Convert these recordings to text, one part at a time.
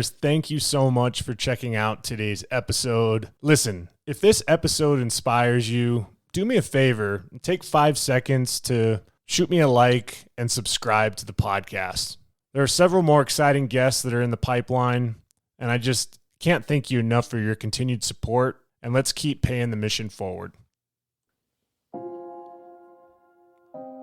Thank you so much for checking out today's episode. Listen, if this episode inspires you, do me a favor and take 5 seconds to shoot me a like and subscribe to the podcast. There are several more exciting guests that are in the pipeline, and I just can't thank you enough for your continued support, and let's keep paying the mission forward.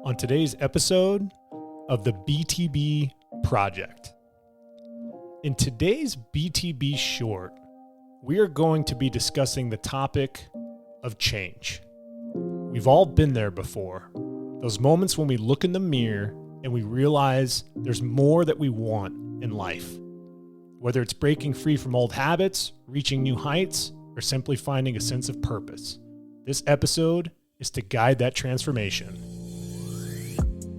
On today's episode of the BTB Project. In today's BTB Short, we are going to be discussing the topic of change. We've all been there before. Those moments when we look in the mirror and we realize there's more that we want in life. Whether it's breaking free from old habits, reaching new heights, or simply finding a sense of purpose. This episode is to guide that transformation.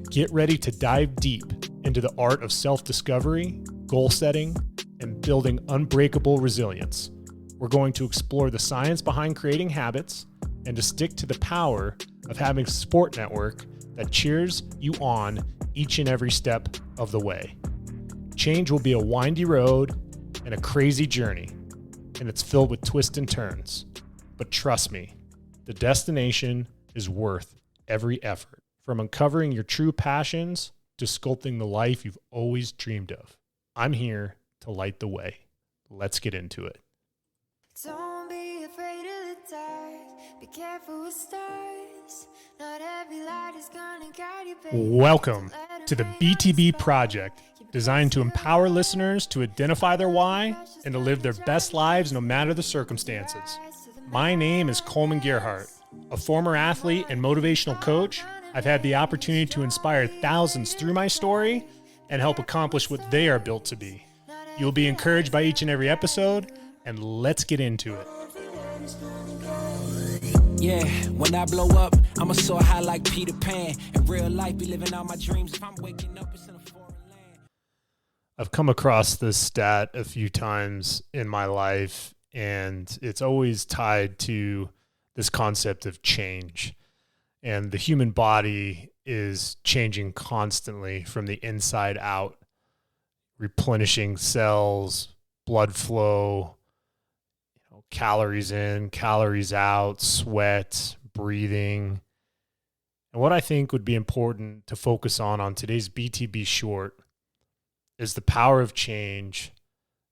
Get ready to dive deep into the art of self-discovery, goal setting, and building unbreakable resilience. We're going to explore the science behind creating habits and to stick to the power of having a support network that cheers you on each and every step of the way. Change will be a windy road and a crazy journey, and it's filled with twists and turns. But trust me, the destination is worth every effort. From uncovering your true passions to sculpting the life you've always dreamed of. I'm here to light the way. Let's get into it. Don't be afraid of the dark. Be careful with stars. Not every light is gonna guide you, baby. Welcome to the BTB Project, designed to empower listeners to identify their why and to live their best lives no matter the circumstances. My name is Coleman Gerhardt, a former athlete and motivational coach. I've had the opportunity to inspire thousands through my story and help accomplish what they are built to be. You'll be encouraged by each and every episode, and let's get into it. Yeah, when I blow up, I'ma soar high like Peter Pan. In real life, be living out my dreams. If I'm waking up, it's in a foreign land. I've come across this stat a few times in my life, and it's always tied to this concept of change. And the human body is changing constantly from the inside out, replenishing cells, blood flow, calories in, calories out, sweat, breathing. And what I think would be important to focus on today's BTB Short is the power of change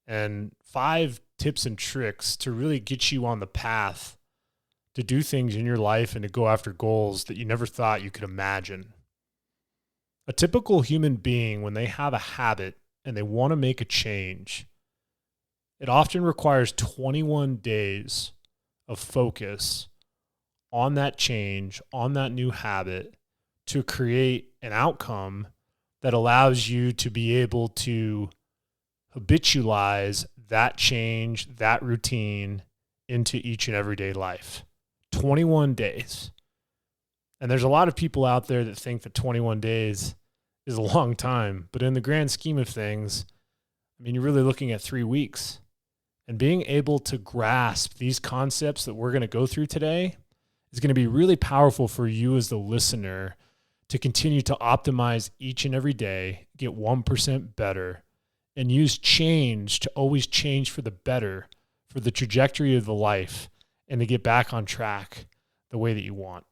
and 5 tips and tricks to really get you on the path to do things in your life and to go after goals that you never thought you could imagine. A typical human being, when they have a habit and they want to make a change, it often requires 21 days of focus on that change, on that new habit, to create an outcome that allows you to be able to habitualize that change, that routine into each and everyday life. 21 days. And there's a lot of people out there that think that 21 days is a long time, but in the grand scheme of things, I mean, you're really looking at 3 weeks. And being able to grasp these concepts that we're going to go through today is going to be really powerful for you as the listener to continue to optimize each and every day, get 1% better, and use change to always change for the better, for the trajectory of the life, and to get back on track the way that you want.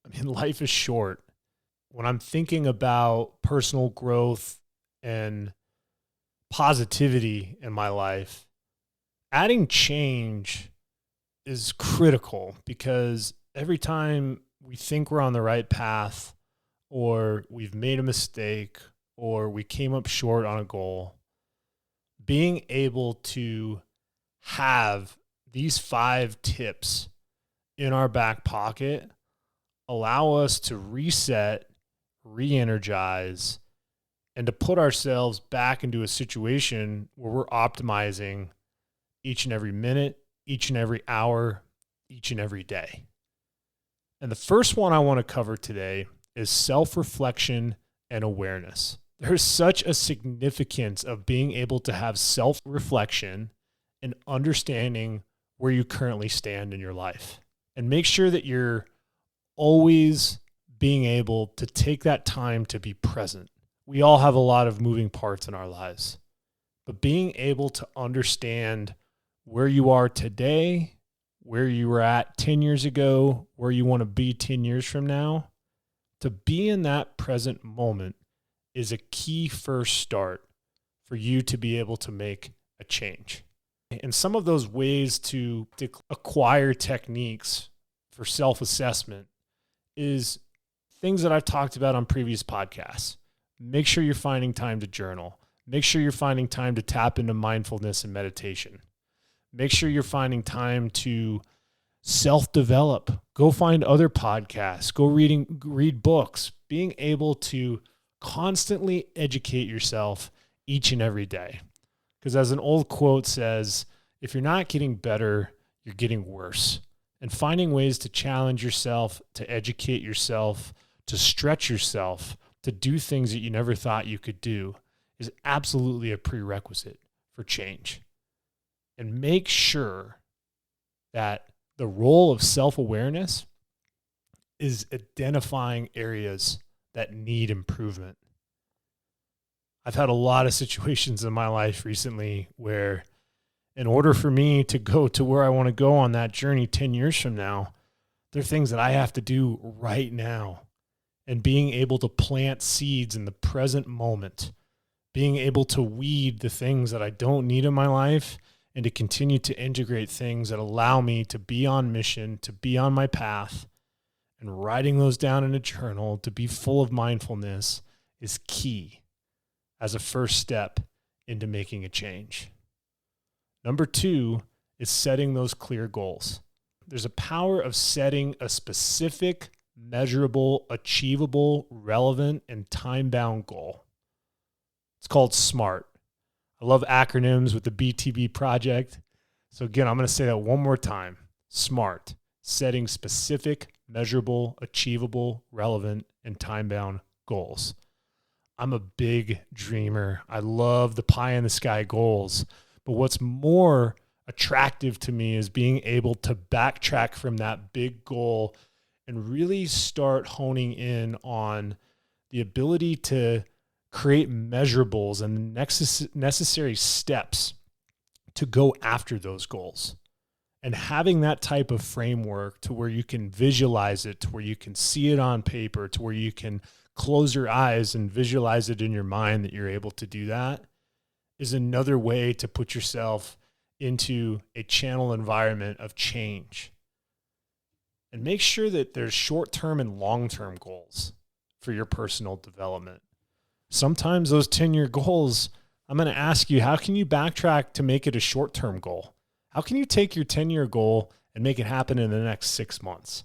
I mean, life is short. When I'm thinking about personal growth and positivity in my life, adding change is critical, because every time we think we're on the right path, or we've made a mistake, or we came up short on a goal, being able to have these 5 tips in our back pocket allow us to reset, re-energize, and to put ourselves back into a situation where we're optimizing each and every minute, each and every hour, each and every day. And the first one I want to cover today is self-reflection and awareness. There's such a significance of being able to have self-reflection and understanding where you currently stand in your life. And make sure that you're always being able to take that time to be present. We all have a lot of moving parts in our lives. but being able to understand where you are today, where you were at 10 years ago, where you want to be 10 years from now, to be in that present moment is a key first start for you to be able to make a change. And some of those ways to acquire techniques for self-assessment is things that I've talked about on previous podcasts. Make sure you're finding time to journal. Make sure you're finding time to tap into mindfulness and meditation. Make sure you're finding time to self-develop. Go find other podcasts. Go read books. Being able to constantly educate yourself each and every day. Because as an old quote says, if you're not getting better, you're getting worse. And finding ways to challenge yourself, to educate yourself, to stretch yourself, to do things that you never thought you could do is absolutely a prerequisite for change. And make sure that the role of self-awareness is identifying areas that need improvement. I've had a lot of situations in my life recently where in order for me to go to where I want to go on that journey 10 years from now, there are things that I have to do right now. And being able to plant seeds in the present moment, being able to weed the things that I don't need in my life and to continue to integrate things that allow me to be on mission, to be on my path, and writing those down in a journal to be full of mindfulness is key as a first step into making a change. Number 2 is setting those clear goals. There's a power of setting a specific, measurable, achievable, relevant, and time-bound goal. It's called SMART. I love acronyms with the BTB project. So again, I'm going to say that one more time. SMART, setting specific, measurable, achievable, relevant, and time-bound goals. I'm a big dreamer. I love the pie in the sky goals. But what's more attractive to me is being able to backtrack from that big goal and really start honing in on the ability to create measurables and necessary steps to go after those goals. And having that type of framework to where you can visualize it, to where you can see it on paper, to where you can close your eyes and visualize it in your mind that you're able to do that is another way to put yourself into a channel environment of change. And make sure that there's short-term and long-term goals for your personal development. Sometimes those 10-year goals, I'm going to ask you, how can you backtrack to make it a short-term goal? How can you take your 10-year goal and make it happen in the next 6 months?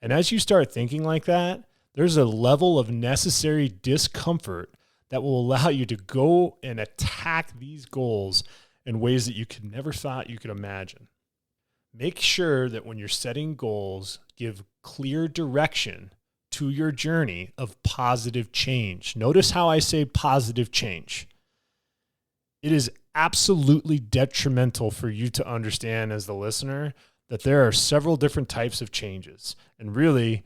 And as you start thinking like that, there's a level of necessary discomfort that will allow you to go and attack these goals in ways that you could never thought you could imagine. Make sure that when you're setting goals, give clear direction to your journey of positive change. Notice how I say positive change. It is absolutely detrimental for you to understand as the listener that there are several different types of changes. And really,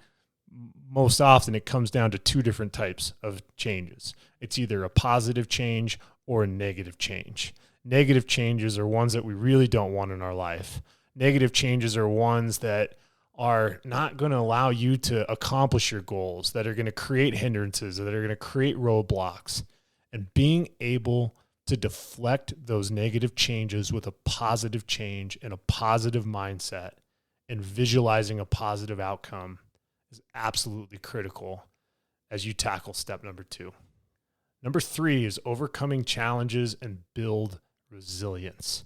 most often it comes down to 2 different types of changes. It's either a positive change or a negative change. Negative changes are ones that we really don't want in our life. Negative changes are ones that are not going to allow you to accomplish your goals, that are going to create hindrances, that are going to create roadblocks. And being able to deflect those negative changes with a positive change and a positive mindset and visualizing a positive outcome is absolutely critical as you tackle step number 2. Number 3 is overcoming challenges and build resilience.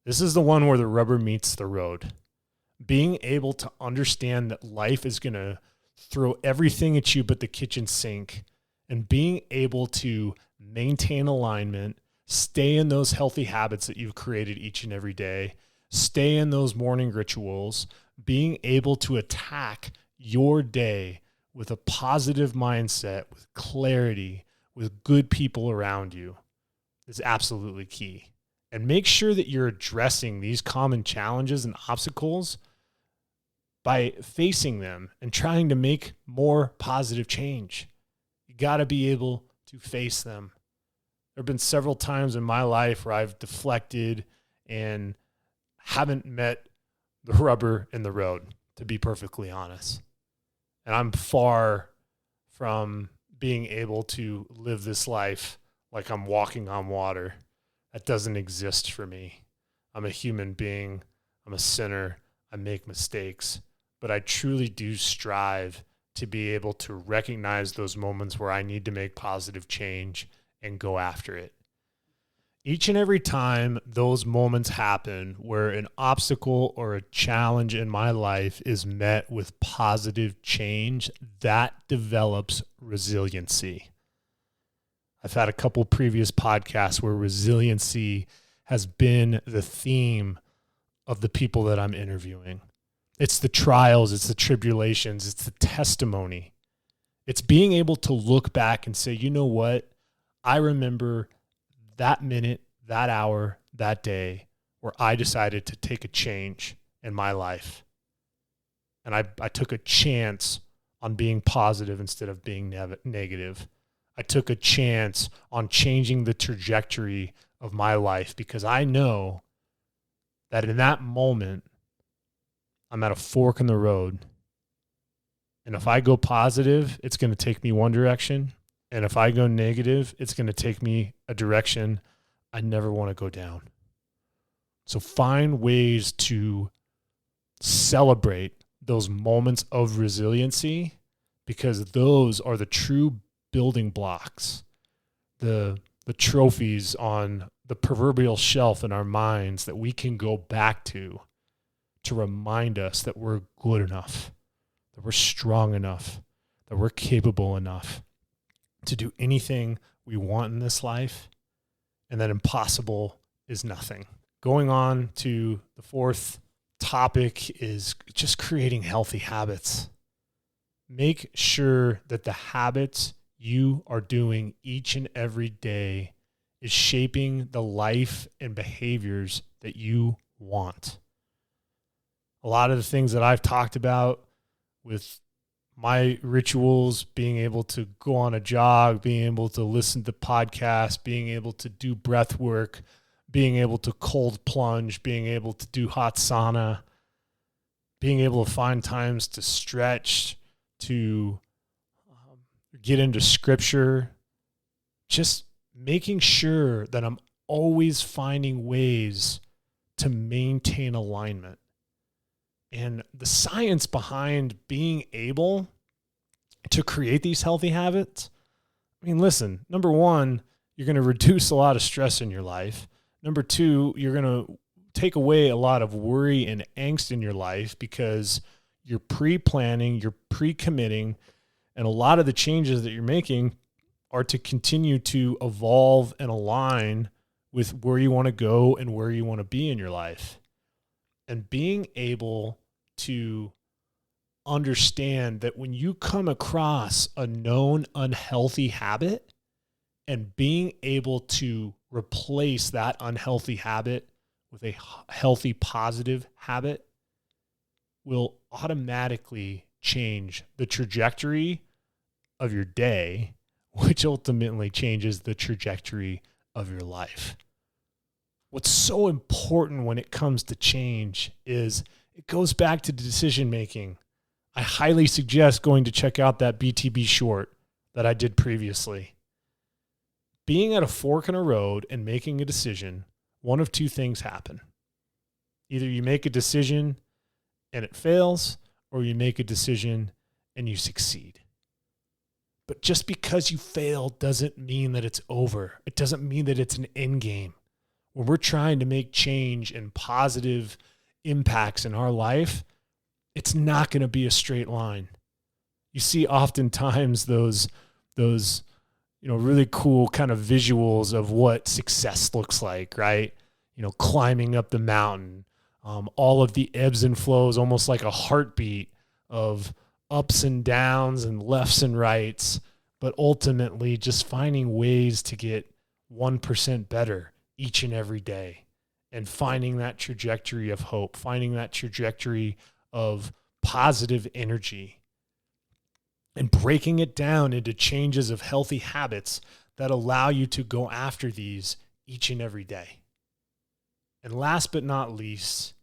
This is the one where the rubber meets the road. Being able to understand that life is going to throw everything at you but the kitchen sink, and being able to maintain alignment, stay in those healthy habits that you've created each and every day, stay in those morning rituals, being able to attack your day with a positive mindset, with clarity, with good people around you is absolutely key. And make sure that you're addressing these common challenges and obstacles by facing them and trying to make more positive change. You got to be able to face them. There have been several times in my life where I've deflected and haven't met the rubber in the road, to be perfectly honest. And I'm far from being able to live this life like I'm walking on water. That doesn't exist for me. I'm a human being. I'm a sinner. I make mistakes. But I truly do strive to be able to recognize those moments where I need to make positive change and go after it. Each and every time those moments happen where an obstacle or a challenge in my life is met with positive change, that develops resiliency. I've had a couple previous podcasts where resiliency has been the theme of the people that I'm interviewing. It's the trials, it's the tribulations, it's the testimony. It's being able to look back and say, you know what? I remember that minute, that hour, that day where I decided to take a change in my life. And I took a chance on being positive instead of being negative. I took a chance on changing the trajectory of my life because I know that in that moment, I'm at a fork in the road. And if I go positive, it's going to take me one direction. And if I go negative, it's going to take me a direction I never want to go down. So find ways to celebrate those moments of resiliency because those are the true building blocks, the trophies on the proverbial shelf in our minds that we can go back to remind us that we're good enough, that we're strong enough, that we're capable enough to do anything we want in this life, and that impossible is nothing. Going on to the fourth topic is just creating healthy habits. Make sure that the habits you are doing each and every day is shaping the life and behaviors that you want. A lot of the things that I've talked about with my rituals, being able to go on a jog, being able to listen to podcasts, being able to do breath work, being able to cold plunge, being able to do hot sauna, being able to find times to stretch, to get into scripture, just making sure that I'm always finding ways to maintain alignment. And the science behind being able to create these healthy habits, I mean, listen, number one, you're going to reduce a lot of stress in your life. Number two, you're going to take away a lot of worry and angst in your life because you're pre-planning, you're pre-committing, and a lot of the changes that you're making are to continue to evolve and align with where you want to go and where you want to be in your life. And being able to understand that when you come across a known unhealthy habit and being able to replace that unhealthy habit with a healthy, positive habit will automatically change the trajectory of your day, which ultimately changes the trajectory of your life. What's so important when it comes to change is it goes back to decision making. I highly suggest going to check out that BTB Short that I did previously. Being at a fork in a road and making a decision, one of two things happen. Either you make a decision and it fails, or you make a decision and you succeed. But just because you fail doesn't mean that it's over. It doesn't mean that it's an end game. When we're trying to make change and positive impacts in our life, it's not going to be a straight line. You see oftentimes those really cool kind of visuals of what success looks like, right? Climbing up the mountain, all of the ebbs and flows, almost like a heartbeat of ups and downs and lefts and rights, but ultimately just finding ways to get 1% better each and every day and finding that trajectory of hope, finding that trajectory of positive energy and breaking it down into changes of healthy habits that allow you to go after these each and every day. And last but not least,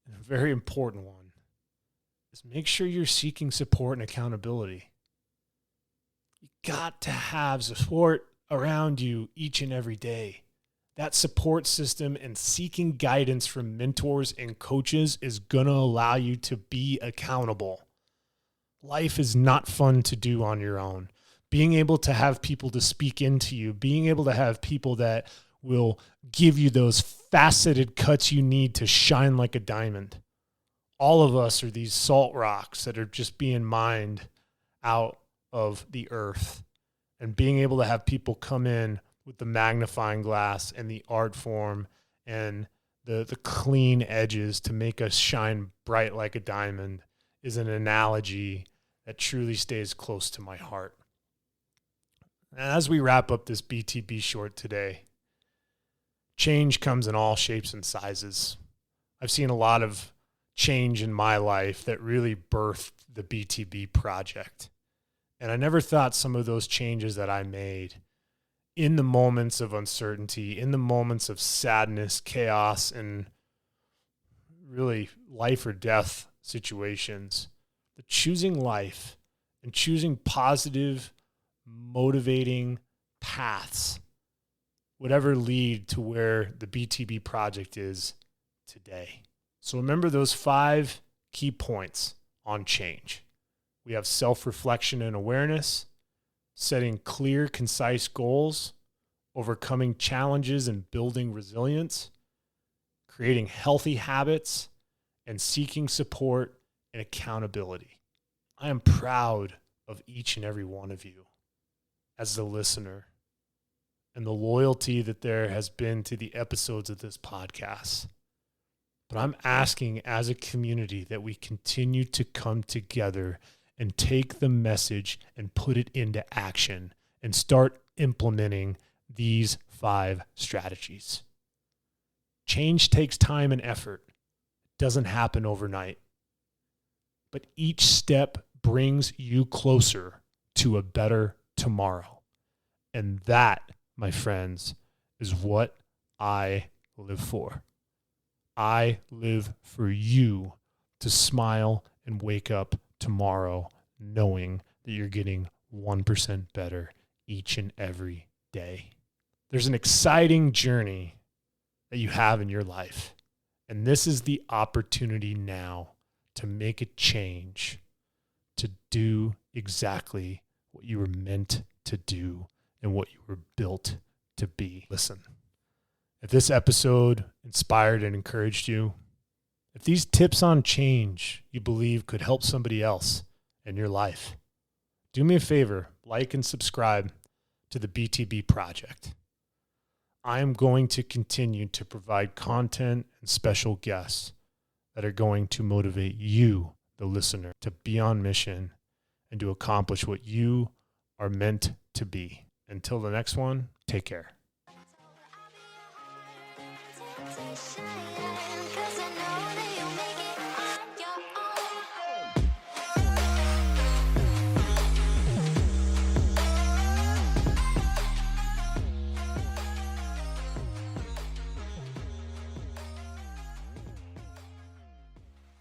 and a very important one, is make sure you're seeking support and accountability. You got to have support around you each and every day. That support system and seeking guidance from mentors and coaches is going to allow you to be accountable. Life is not fun to do on your own. Being able to have people to speak into you, being able to have people that will give you those faceted cuts you need to shine like a diamond. All of us are these salt rocks that are just being mined out of the earth. And being able to have people come in with the magnifying glass and the art form and the clean edges to make us shine bright like a diamond is an analogy that truly stays close to my heart. As we wrap up this BTB short today, change comes in all shapes and sizes. I've seen a lot of change in my life that really birthed the BTB project. And I never thought some of those changes that I made in the moments of uncertainty, in the moments of sadness, chaos, and really life or death situations, that choosing life and choosing positive, motivating paths would ever lead to where the BTB project is today. So remember those 5 key points on change. We have self-reflection and awareness, setting clear, concise goals, overcoming challenges and building resilience, creating healthy habits, and seeking support and accountability. I am proud of each and every one of you as the listener and the loyalty that there has been to the episodes of this podcast. But I'm asking as a community that we continue to come together and take the message and put it into action and start implementing these 5 strategies. Change takes time and effort. It doesn't happen overnight. But each step brings you closer to a better tomorrow. And that, my friends, is what I live for. I live for you to smile and wake up tomorrow knowing that you're getting 1% better each and every day. There's an exciting journey that you have in your life. And this is the opportunity now to make a change, to do exactly what you were meant to do and what you were built to be. Listen, if this episode inspired and encouraged you, if these tips on change you believe could help somebody else in your life, do me a favor, like and subscribe to the BTB project. I am going to continue to provide content and special guests that are going to motivate you, the listener, to be on mission and to accomplish what you are meant to be. Until the next one, take care.